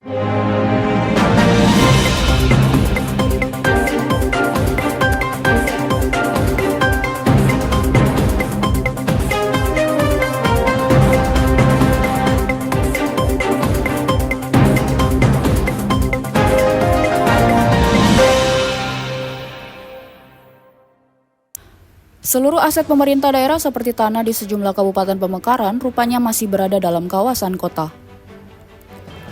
Seluruh aset pemerintah daerah seperti tanah di sejumlah kabupaten pemekaran rupanya masih berada dalam kawasan kota.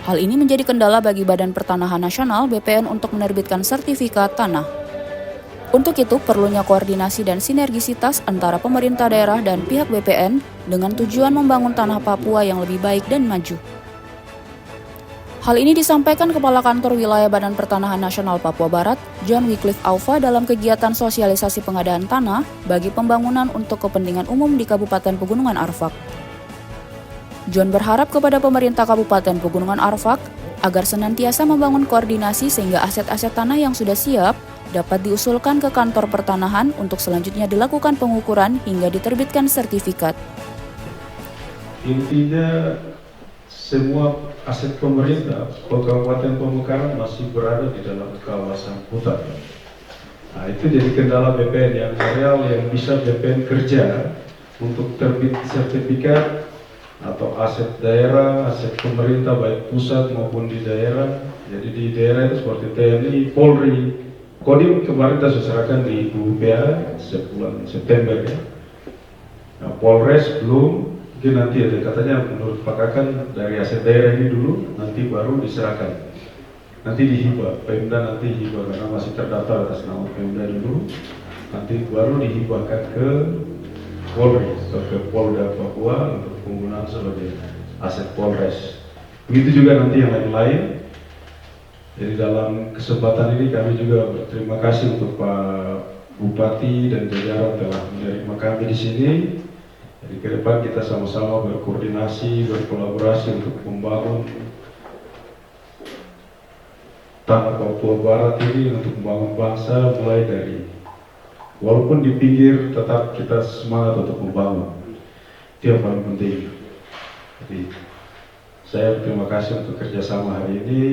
Hal ini menjadi kendala bagi Badan Pertanahan Nasional (BPN) untuk menerbitkan sertifikat tanah. Untuk itu, perlunya koordinasi dan sinergisitas antara pemerintah daerah dan pihak BPN dengan tujuan membangun tanah Papua yang lebih baik dan maju. Hal ini disampaikan Kepala Kantor Wilayah Badan Pertanahan Nasional Papua Barat, John Wycliffe Aufa dalam kegiatan sosialisasi pengadaan tanah bagi pembangunan untuk kepentingan umum di Kabupaten Pegunungan Arfak. John berharap kepada pemerintah Kabupaten Pegunungan Arfak agar senantiasa membangun koordinasi sehingga aset-aset tanah yang sudah siap dapat diusulkan ke kantor pertanahan untuk selanjutnya dilakukan pengukuran hingga diterbitkan sertifikat. Intinya semua aset pemerintah Kabupaten Pemekaran masih berada di dalam kawasan hutan. Nah, itu jadi kendala BPN yang real yang bisa BPN kerja untuk terbit sertifikat atau aset daerah, aset pemerintah baik pusat maupun di daerah. Jadi di daerah itu seperti TNI, Polri, Kodim kemarin kita serahkan di BUPA bulan September ya. Nah, Polres belum. Mungkin nanti ada katanya menurut Pak Kakan dari aset daerah ini dulu, nanti baru diserahkan. Nanti dihibah, Pemda nanti hibah karena masih terdaftar atas nama Pemda dulu. Nanti baru dihibahkan ke Polri atau ke Polda Papua untuk penggunaan sebagai aset Polres. Begitu juga nanti yang lain-lain. Jadi dalam kesempatan ini kami juga berterima kasih untuk Pak Bupati dan jajaran telah menerima kami di sini. Jadi ke depan kita sama-sama berkoordinasi, berkolaborasi untuk membangun tanah Papua Barat ini untuk membangun bangsa mulai dari walaupun di pinggir tetap kita semangat untuk membangun. Itu yang paling penting. Jadi saya berterima kasih untuk kerjasama hari ini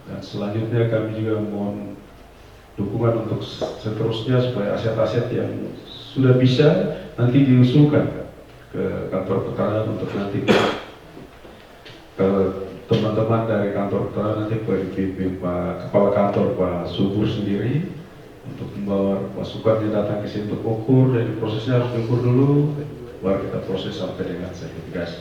dan selanjutnya kami juga mohon dukungan untuk seterusnya supaya aset-aset yang sudah bisa nanti diusulkan ke kantor pertanahan untuk nanti ke teman-teman dari kantor pertanahan nanti dipimpin Pak Kepala Kantor Pak Subur sendiri untuk membawa masukannya datang ke sini untuk ukur, jadi prosesnya harus diukur dulu baru kita proses sampai dengan sertifikasi.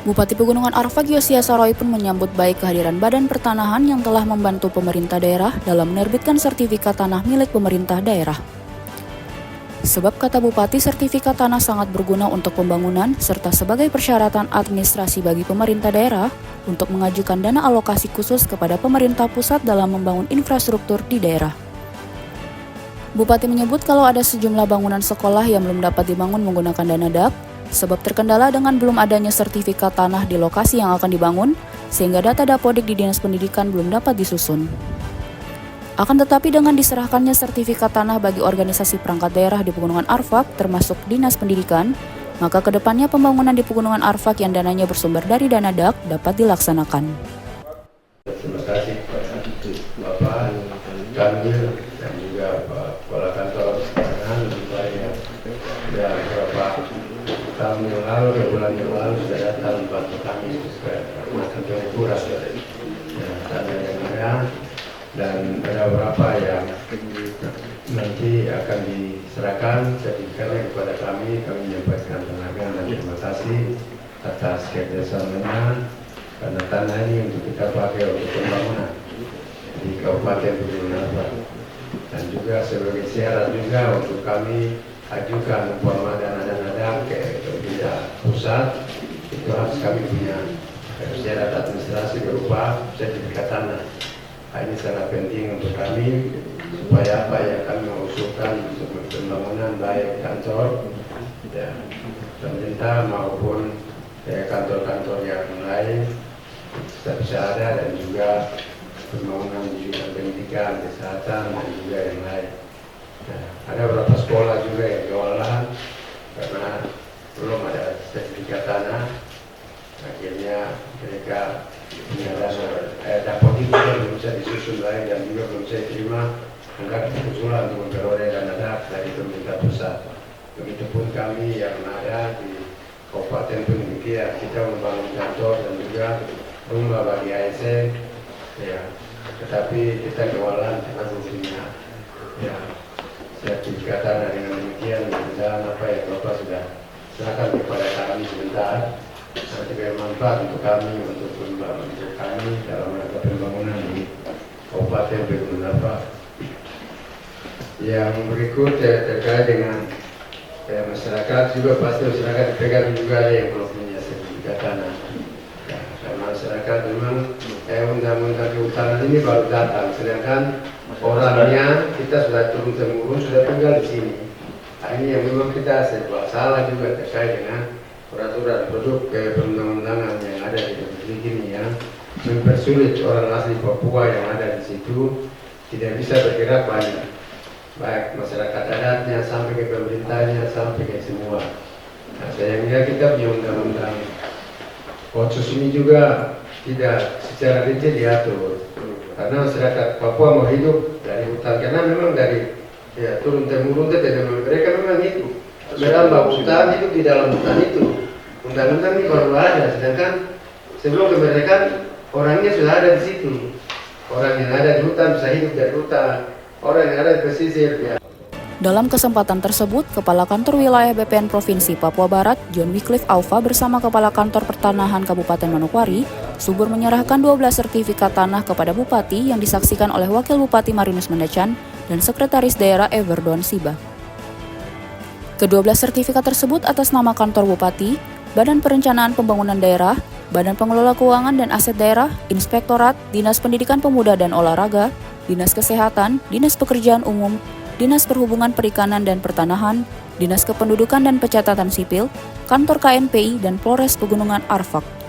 Bupati Pegunungan Arfak Yosia Saroy pun menyambut baik kehadiran Badan Pertanahan yang telah membantu pemerintah daerah dalam menerbitkan sertifikat tanah milik pemerintah daerah. Sebab kata Bupati, sertifikat tanah sangat berguna untuk pembangunan serta sebagai persyaratan administrasi bagi pemerintah daerah untuk mengajukan dana alokasi khusus kepada pemerintah pusat dalam membangun infrastruktur di daerah. Bupati menyebut kalau ada sejumlah bangunan sekolah yang belum dapat dibangun menggunakan dana DAP, sebab terkendala dengan belum adanya sertifikat tanah di lokasi yang akan dibangun, sehingga data Dapodik di Dinas Pendidikan belum dapat disusun. Akan tetapi dengan diserahkannya sertifikat tanah bagi organisasi perangkat daerah di Pegunungan Arfak termasuk Dinas Pendidikan, maka kedepannya pembangunan di Pegunungan Arfak yang dananya bersumber dari dana DAP dapat dilaksanakan. Terima kasih kepada Bapak Kanwil dan juga Pak Kepala Kantor Pertanahan ya beberapa tahun yang lalu, bulan yang lalu sudah datang membantu kami supaya melakukan pengukuran tanah yang ada. Dan ada beberapa yang nanti akan diserahkan sertifikatnya kepada kami menyampaikan penghargaan dan terima kasih atas kerjasamanya karena tanah ini untuk kita pakai untuk pembangunan di Kabupaten Pegunungan Arfak dan juga sebagai syarat juga untuk kami ajukan umpama dana-dana ke pihak pusat itu harus kami punya syarat administrasi berupa sertifikat tanah. Ini sangat penting untuk kami supaya apa yang kami mengusulkan untuk pembangunan baik kantor ya, pemerintah maupun kantor-kantor yang lain bisa ada dan juga pembangunan di bidang pendidikan, kesehatan dan juga yang lain. Nah, ada beberapa sekolah juga yang kewalahan karena belum ada sertifikat tanah, akhirnya mereka punya dana dapat itu kan belum bisa disusun lagi dan juga belum saya terima anggaran usulan untuk memperoleh dana dari pemerintah pusat. Begitupun kami yang ada di Kabupaten Panitia, kita membangun kantor dan juga rumah bagi ASN, ya. Tetapi kita kewalan karena punya ya sertifikat tanah. Dengan demikian mudah-mudahan apa yang Bapak sudah serahkan kepada kami sebentar nanti bermanfaat untuk kami, untuk kami dalam rangka pembangunan di Kabupaten Panitia. Yang berikut terkait dengan masyarakat juga pasti masyarakat dipegang juga ada yang belum punya sertifikat tanah. Ya, karena masyarakat memang undang-undang kehutanan ini baru datang, sedangkan orangnya kita sudah turun temurun sudah tinggal di sini. Nah, ini yang memang kita serba salah juga terkait dengan peraturan produk perundang-undangan yang ada di Republik ini yang mempersulit orang asli Papua yang ada di situ tidak bisa bergerak banyak, baik masyarakat adatnya sampai ke pemerintahnya sampai ke semua. Nah, sayangnya kita punya undang-undang otsus ini juga tidak secara detail diatur karena masyarakat Papua mau hidup dari hutan karena memang dari ya turun temurun mereka memang itu merambah hutan, hidup di dalam hutan itu. Undang-undang ini baru ada, sedangkan sebelum kemerdekaan orangnya sudah ada di situ. Orang yang ada di hutan bisa hidup dari hutan, orang yang ada di pesisir ya. Dalam kesempatan tersebut, Kepala Kantor Wilayah BPN Provinsi Papua Barat, John Wycliffe Aufa bersama Kepala Kantor Pertanahan Kabupaten Manokwari, subur menyerahkan 12 sertifikat tanah kepada Bupati yang disaksikan oleh Wakil Bupati Marinus Mendecan dan Sekretaris Daerah Everdoan Siba. Kedua-belas sertifikat tersebut atas nama Kantor Bupati, Badan Perencanaan Pembangunan Daerah, Badan Pengelola Keuangan dan Aset Daerah, Inspektorat, Dinas Pendidikan Pemuda dan Olahraga, Dinas Kesehatan, Dinas Pekerjaan Umum, Dinas Perhubungan Perikanan dan Pertanahan, Dinas Kependudukan dan Pencatatan Sipil, Kantor KNPI, dan Polres Pegunungan Arfak.